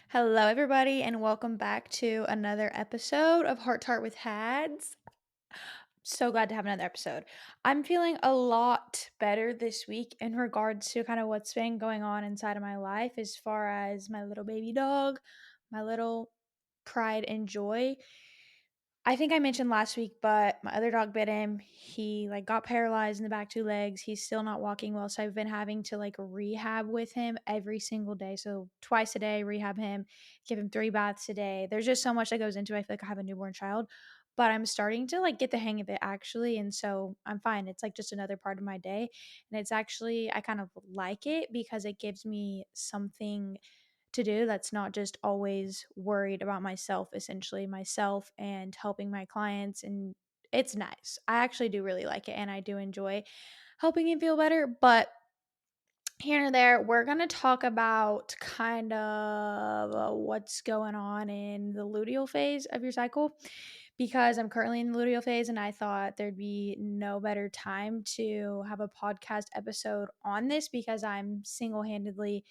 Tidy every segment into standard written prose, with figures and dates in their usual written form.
Hello, everybody, and welcome back to another episode of Heart Tart with Hads. So glad to have another episode. I'm feeling a lot better this week in regards to kind of what's been going on inside of my life as far as my little baby dog, my little pride and joy. I think I mentioned last week, but my other dog bit him. He got paralyzed in the back two legs. He's still not walking well, so I've been having to rehab with him every single day. So twice a day, rehab him, give him 3 baths a day. There's just so much that goes into it. I feel like I have a newborn child, but I'm starting to get the hang of it actually, and so I'm fine. It's just another part of my day, and it's actually I kind of like it because it gives me something to do that's not just always worried about myself, essentially myself and helping my clients. And it's nice. I actually do really like it, and I do enjoy helping him feel better. But here and there, we're going to talk about kind of what's going on in the luteal phase of your cycle, because I'm currently in the luteal phase and I thought there'd be no better time to have a podcast episode on this because I'm single-handedly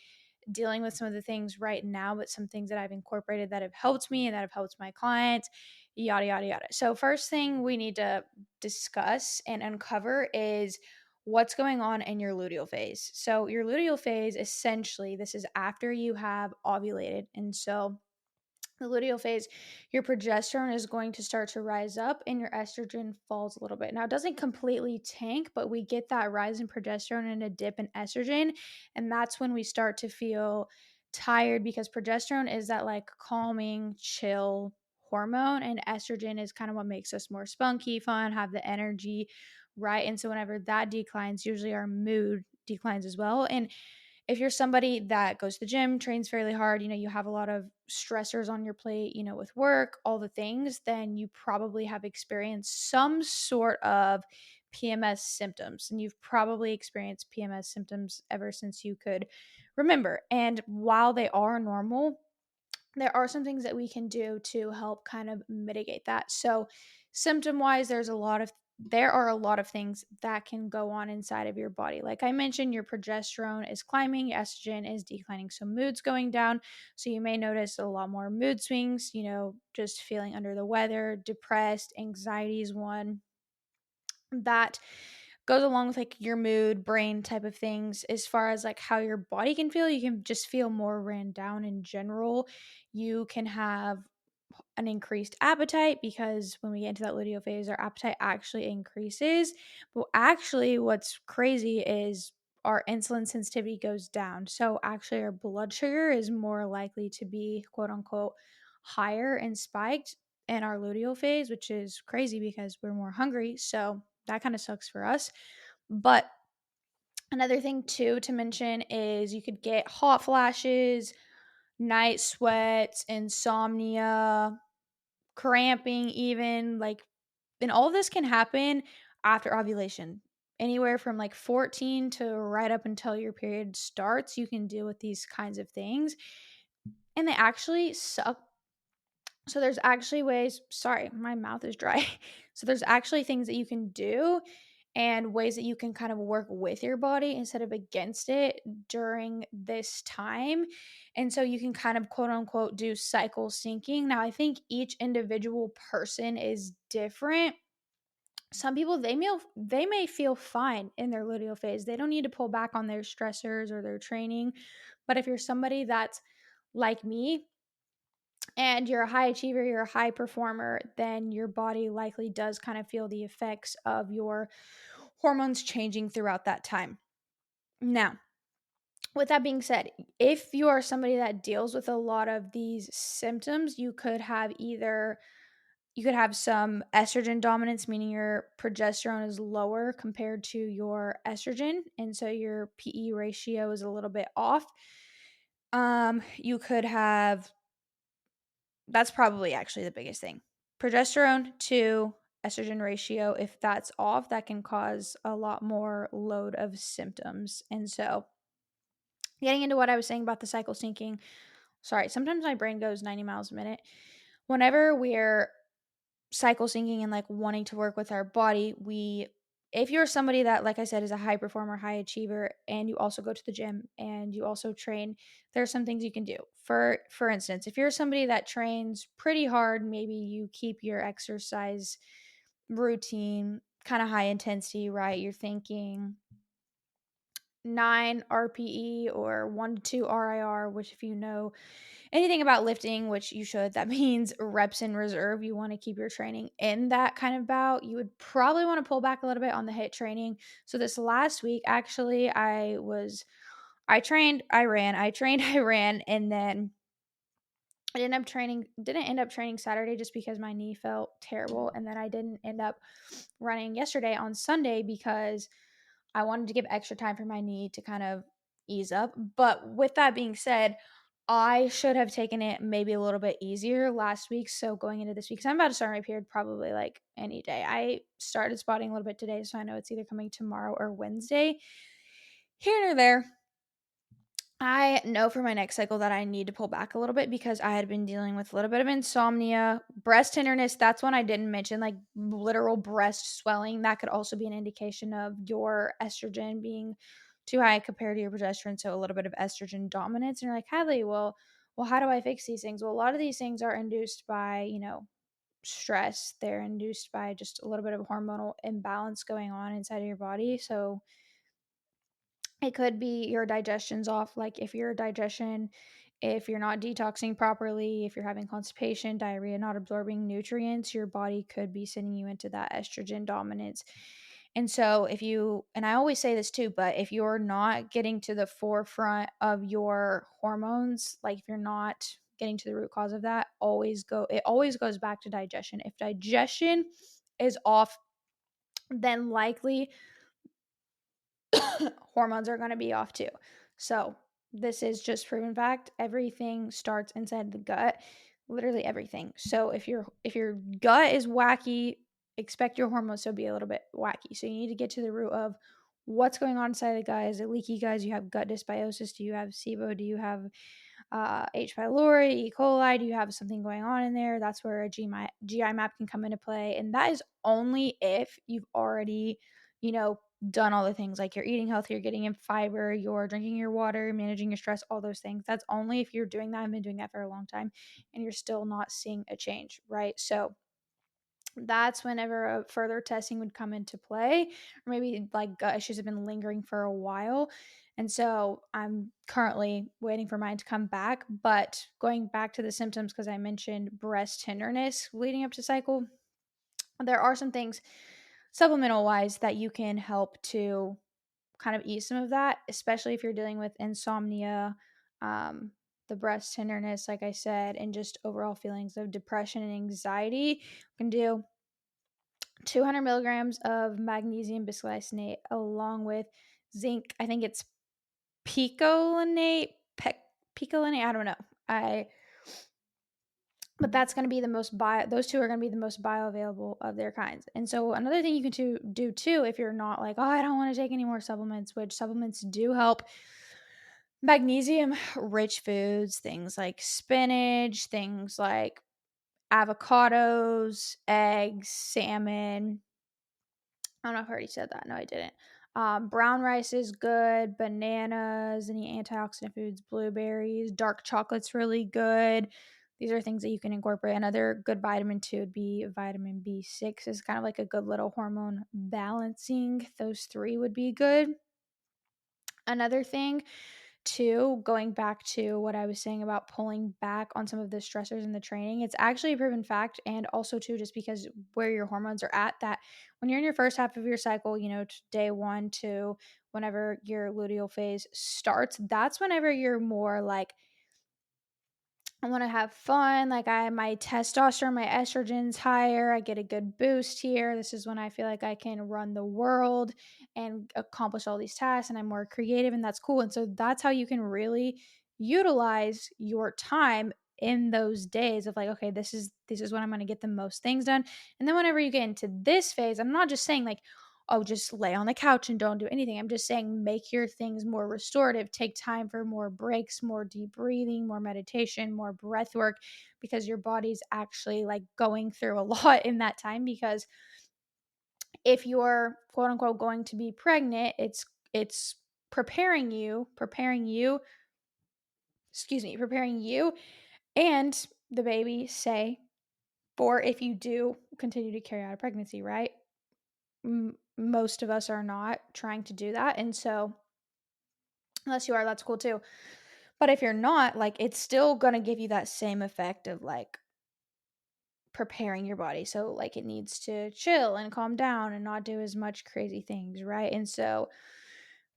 dealing with some of the things right now, but some things that I've incorporated that have helped me and that have helped my clients, yada, yada, yada. So, first thing we need to discuss and uncover is what's going on in your luteal phase. So, your luteal phase, essentially, this is after you have ovulated. And so, the luteal phase, your progesterone is going to start to rise up and your estrogen falls a little bit. Now, it doesn't completely tank, but we get that rise in progesterone and a dip in estrogen. And that's when we start to feel tired because progesterone is that calming, chill hormone, and estrogen is kind of what makes us more spunky, fun, have the energy, right? And so, whenever that declines, usually our mood declines as well. And if you're somebody that goes to the gym, trains fairly hard, you have a lot of stressors on your plate, with work, all the things, then you probably have experienced some sort of PMS symptoms. And you've probably experienced PMS symptoms ever since you could remember. And while they are normal, there are some things that we can do to help kind of mitigate that. So, symptom wise, there are a lot of things that can go on inside of your body. Like I mentioned, your progesterone is climbing, your estrogen is declining, so mood's going down. So you may notice a lot more mood swings, just feeling under the weather, depressed, anxiety is one that goes along with your mood, brain type of things. As far as how your body can feel, you can just feel more ran down in general. You can have an increased appetite because when we get into that luteal phase, our appetite actually increases. But actually, what's crazy is our insulin sensitivity goes down. So actually, our blood sugar is more likely to be quote unquote higher and spiked in our luteal phase, which is crazy because we're more hungry. So that kind of sucks for us. But another thing too to mention is you could get hot flashes, night sweats, insomnia, cramping, even and all of this can happen after ovulation. Anywhere from 14 to right up until your period starts, you can deal with these kinds of things. And they actually suck. So there's actually ways, sorry, my mouth is dry. So there's actually things that you can do and ways that you can kind of work with your body instead of against it during this time. And so you can kind of quote unquote do cycle syncing. Now, I think each individual person is different. Some people they may feel fine in their luteal phase. They don't need to pull back on their stressors or their training. But if you're somebody that's like me, and you're a high achiever, you're a high performer, then your body likely does kind of feel the effects of your hormones changing throughout that time. Now, with that being said, if you are somebody that deals with a lot of these symptoms, you could have some estrogen dominance, meaning your progesterone is lower compared to your estrogen, and so your PE ratio is a little bit off. You could have That's probably actually the biggest thing. Progesterone to estrogen ratio, if that's off, that can cause a lot more load of symptoms. And so, getting into what I was saying about the cycle syncing, sorry, sometimes my brain goes 90 miles a minute. Whenever we're cycle syncing and wanting to work with our body, we if you're somebody that, like I said, is a high performer, high achiever, and you also go to the gym and you also train, there are some things you can do. For instance, if you're somebody that trains pretty hard, maybe you keep your exercise routine kind of high intensity, right? You're thinking 9 RPE or 1 to 2 RIR, which if you know anything about lifting, which you should, that means reps in reserve. You want to keep your training in that kind of bout. You would probably want to pull back a little bit on the hit training. So this last week, actually, I trained, I ran, I trained, I ran, and then I didn't end up training Saturday just because my knee felt terrible. And then I didn't end up running yesterday on Sunday because I wanted to give extra time for my knee to kind of ease up. But with that being said, I should have taken it maybe a little bit easier last week. So going into this week, because I'm about to start my period probably like any day. I started spotting a little bit today, so I know it's either coming tomorrow or Wednesday. Here or there, I know for my next cycle that I need to pull back a little bit because I had been dealing with a little bit of insomnia, breast tenderness. That's one I didn't mention, like literal breast swelling. That could also be an indication of your estrogen being too high compared to your progesterone. So a little bit of estrogen dominance. And you're like, Hadley, well, how do I fix these things? Well, a lot of these things are induced by, stress. They're induced by just a little bit of hormonal imbalance going on inside of your body. So it could be your digestion's off, like if you're not detoxing properly, if you're having constipation, diarrhea, not absorbing nutrients, your body could be sending you into that estrogen dominance. And so and I always say this too, but if you're not getting to the forefront of your hormones, like if you're not getting to the root cause of that, it always goes back to digestion. If digestion is off, then likely hormones are going to be off too. So, this is just proven fact. Everything starts inside the gut, literally everything. So, if your gut is wacky, expect your hormones to be a little bit wacky. So, you need to get to the root of what's going on inside the gut. Is it leaky gut? Do you have gut dysbiosis? Do you have SIBO? Do you have H. pylori, E. coli? Do you have something going on in there? That's where a GI map can come into play. And that is only if you've already, done all the things like you're eating healthy, you're getting in fiber, you're drinking your water, managing your stress, all those things. That's only if you're doing that. I've been doing that for a long time and you're still not seeing a change, right? So that's whenever a further testing would come into play, or maybe like gut issues have been lingering for a while. And so I'm currently waiting for mine to come back. But going back to the symptoms, because I mentioned breast tenderness leading up to cycle, there are some things supplemental wise that you can help to kind of ease some of that, especially if you're dealing with insomnia, um, the breast tenderness, like I said, and just overall feelings of depression and anxiety. You can do 200 milligrams of magnesium bisglycinate along with zinc. I think it's picolinate, picolinate. I don't know. But that's going to be the most those two are going to be the most bioavailable of their kinds. And so another thing you can do too, if you're not like, oh, I don't want to take any more supplements, which supplements do help. Magnesium rich foods, things like spinach, things like avocados, eggs, salmon. I don't know if I already said that. No, I didn't. Brown rice is good. Bananas, any antioxidant foods, blueberries, dark chocolate's really good. These are things that you can incorporate. Another good vitamin too would be vitamin B6. Is kind of like a good little hormone balancing. Those three would be good. Another thing too, going back to what I was saying about pulling back on some of the stressors in the training, it's actually a proven fact. And also too, just because where your hormones are at, that when you're in your first half of your cycle, day 1 to whenever your luteal phase starts, that's whenever you're more like, I want to have fun. Like my testosterone, my estrogen's higher. I get a good boost here. This is when I feel like I can run the world and accomplish all these tasks, and I'm more creative, and that's cool. And so that's how you can really utilize your time in those days of like, okay, this is when I'm going to get the most things done. And then whenever you get into this phase, I'm not just saying like, oh, just lay on the couch and don't do anything. I'm just saying make your things more restorative. Take time for more breaks, more deep breathing, more meditation, more breath work, because your body's actually like going through a lot in that time, because if you're quote unquote going to be pregnant, it's preparing you, preparing you and the baby, say, for if you do continue to carry out a pregnancy, right? Most of us are not trying to do that. And so, unless you are, that's cool too. But if you're not, like, it's still going to give you that same effect of like preparing your body. So, like, it needs to chill and calm down and not do as much crazy things, right? And so,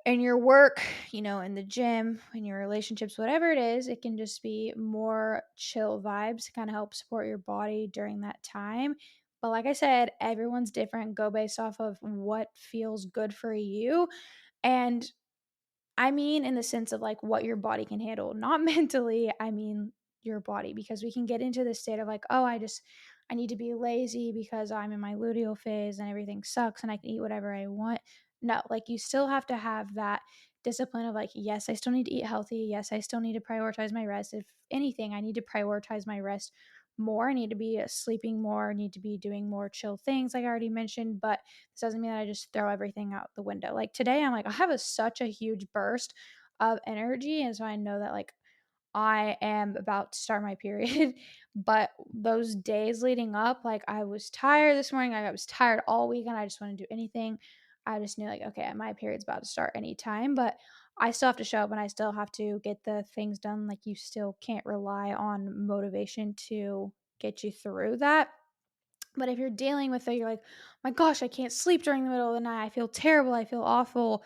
in your work, in the gym, in your relationships, whatever it is, it can just be more chill vibes to kind of help support your body during that time. But like I said, everyone's different. Go based off of what feels good for you. And I mean, in the sense of like what your body can handle, not mentally. I mean, your body, because we can get into this state of like, oh, I need to be lazy because I'm in my luteal phase and everything sucks and I can eat whatever I want. No, like you still have to have that discipline of like, yes, I still need to eat healthy. Yes, I still need to prioritize my rest. If anything, I need to prioritize my rest more. I need to be sleeping more. I need to be doing more chill things, like I already mentioned. But this doesn't mean that I just throw everything out the window. Like today, I'm like, I have such a huge burst of energy. And so I know that like I am about to start my period. But those days leading up, like I was tired this morning. Like I was tired all weekend. I just want to do anything. I just knew like, okay, my period's about to start anytime. But I still have to show up and I still have to get the things done. Like you still can't rely on motivation to get you through that. But if you're dealing with it, you're like, my gosh, I can't sleep during the middle of the night. I feel terrible. I feel awful.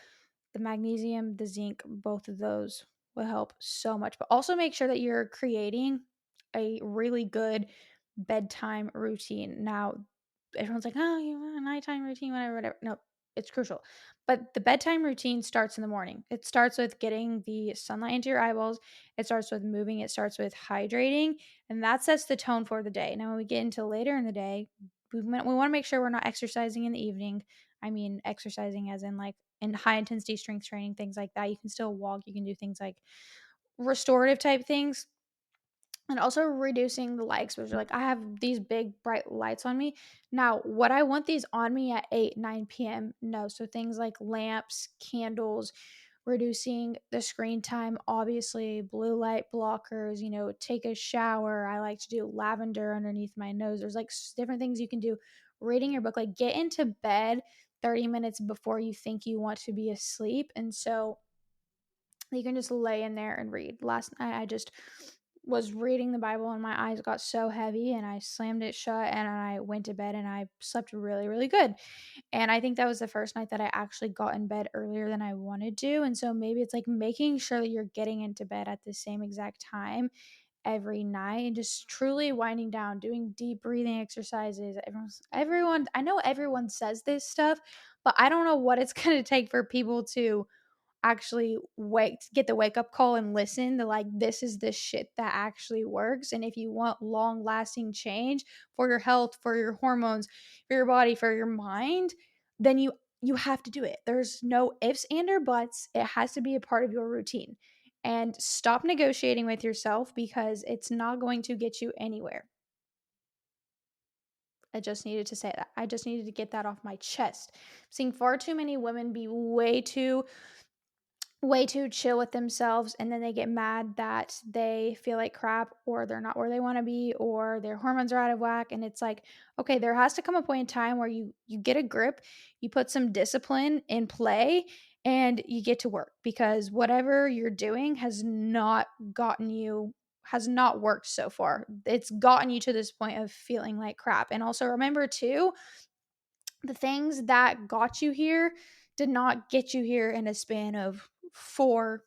The magnesium, the zinc, both of those will help so much. But also make sure that you're creating a really good bedtime routine. Now, everyone's like, oh, you want a nighttime routine, whatever, whatever. No, it's crucial. But the bedtime routine starts in the morning. It starts with getting the sunlight into your eyeballs. It starts with moving. It starts with hydrating. And that sets the tone for the day. Now, when we get into later in the day, we want to make sure we're not exercising in the evening. I mean, exercising as in like in high intensity strength training, things like that. You can still walk. You can do things like restorative type things, and also reducing the light exposure. Like I have these big bright lights on me. Now, would I want these on me at 8, 9 p.m.? No. So things like lamps, candles, reducing the screen time, obviously, blue light blockers, take a shower. I like to do lavender underneath my nose. There's like different things you can do. Reading your book, like get into bed 30 minutes before you think you want to be asleep. And so you can just lay in there and read. Last night I just was reading the Bible and my eyes got so heavy and I slammed it shut and I went to bed and I slept really, really good. And I think that was the first night that I actually got in bed earlier than I wanted to. And so maybe it's like making sure that you're getting into bed at the same exact time every night and just truly winding down, doing deep breathing exercises. Everyone, I know everyone says this stuff, but I don't know what it's going to take for people to actually get the wake up call and listen to like, this is the shit that actually works. And if you want long lasting change for your health, for your hormones, for your body, for your mind, then you have to do it. There's no ifs and or buts. It has to be a part of your routine. And stop negotiating with yourself because it's not going to get you anywhere. I just needed to say that. I just needed to get that off my chest. I'm seeing far too many women be way too chill with themselves, and then they get mad that they feel like crap or they're not where they want to be or their hormones are out of whack. And it's like, okay, there has to come a point in time where you get a grip, you put some discipline in play, and you get to work, because whatever you're doing has not worked so far. It's gotten you to this point of feeling like crap. And also remember too, the things that got you here did not get you here in a span of four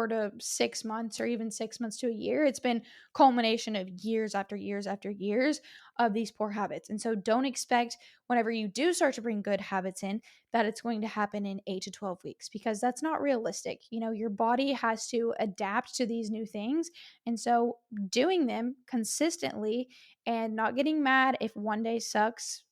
to 6 months, or even 6 months to a year. It's been culmination of years after years after years of these poor habits. And so don't expect whenever you do start to bring good habits in that it's going to happen in 8 to 12 weeks, because that's not realistic. Your body has to adapt to these new things. And so doing them consistently and not getting mad if one day sucks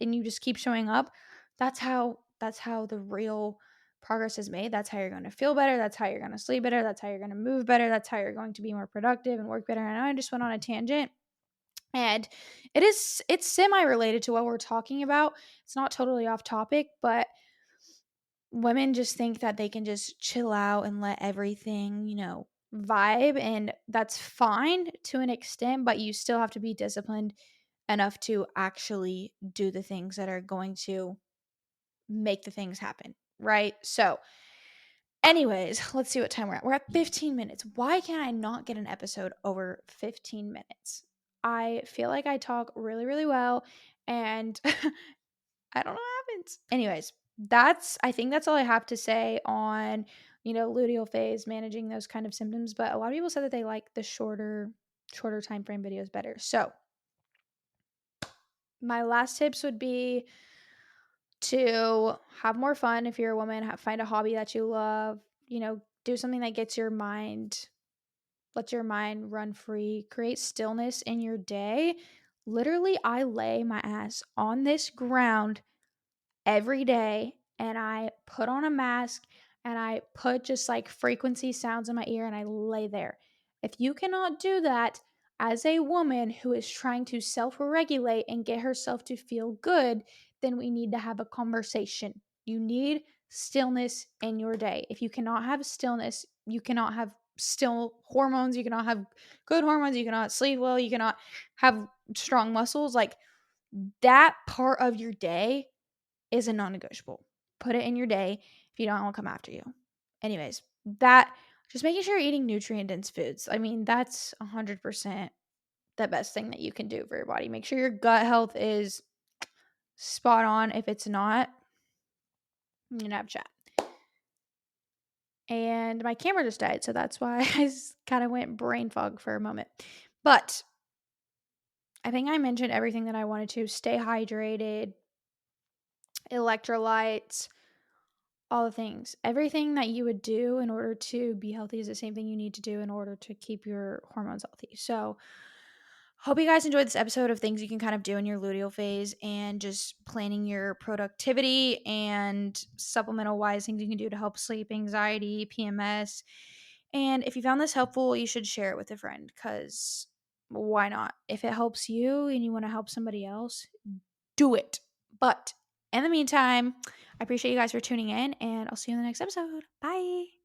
and you just keep showing up, that's how the real progress is made. That's how you're going to feel better. That's how you're going to sleep better. That's how you're going to move better. That's how you're going to be more productive and work better. I know I just went on a tangent, And it's semi related to what we're talking about. It's not totally off topic, but women just think that they can just chill out and let everything, vibe, and that's fine to an extent, but you still have to be disciplined enough to actually do the things that are going to make the things happen, right? So, anyways, let's see what time we're at. We're at 15 minutes. Why can I not get an episode over 15 minutes? I feel like I talk really, really well, and I don't know what happens. Anyways, I think that's all I have to say on, luteal phase, managing those kind of symptoms. But a lot of people said that they like the shorter time frame videos better. So my last tips would be to have more fun if you're a woman, find a hobby that you love, do something that gets your mind, lets your mind run free, create stillness in your day. Literally, I lay my ass on this ground every day and I put on a mask and I put just like frequency sounds in my ear and I lay there. If you cannot do that as a woman who is trying to self regulate and get herself to feel good, then we need to have a conversation. You need stillness in your day. If you cannot have stillness, you cannot have still hormones, you cannot have good hormones, you cannot sleep well, you cannot have strong muscles. Like that part of your day is a non-negotiable. Put it in your day. If you don't, I'll come after you. Anyways, that just making sure you're eating nutrient-dense foods. I mean, that's 100% the best thing that you can do for your body. Make sure your gut health is spot on. If it's not, I'm gonna have a chat. And my camera just died, so that's why I kind of went brain fog for a moment. But I think I mentioned everything that I wanted to. Stay hydrated, electrolytes, all the things. Everything that you would do in order to be healthy is the same thing you need to do in order to keep your hormones healthy. So, hope you guys enjoyed this episode of things you can kind of do in your luteal phase and just planning your productivity and supplemental wise things you can do to help sleep, anxiety, PMS. And if you found this helpful, you should share it with a friend because why not? If it helps you and you want to help somebody else, do it. But in the meantime, I appreciate you guys for tuning in, and I'll see you in the next episode. Bye.